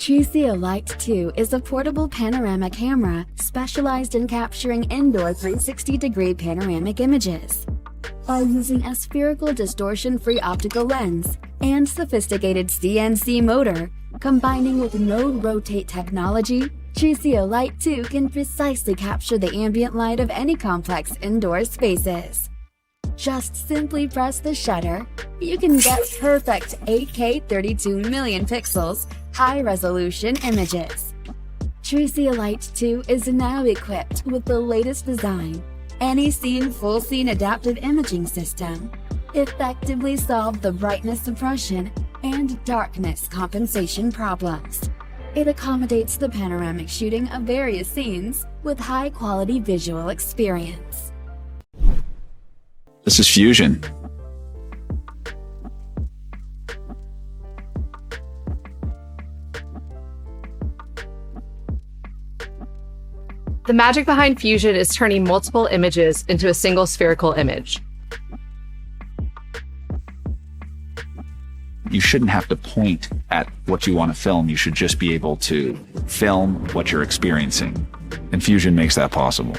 Trisio Lite 2 is a portable panorama camera specialized in capturing indoor 360-degree panoramic images. By using a spherical distortion-free optical lens and sophisticated CNC motor, combining with node rotate technology, Trisio Lite 2 can precisely capture the ambient light of any complex indoor spaces. Just simply press the shutter, you can get perfect 8K 32 million pixels, high-resolution images. Trisio Lite 2 is now equipped with the latest design, Any-Scene Full Scene Adaptive Imaging System, effectively solve the brightness suppression and darkness compensation problems. It accommodates the panoramic shooting of various scenes with high-quality visual experience. This is Fusion. The magic behind Fusion is turning multiple images into a single spherical image. You shouldn't have to point at what you want to film. You should just be able to film what you're experiencing. And Fusion makes that possible.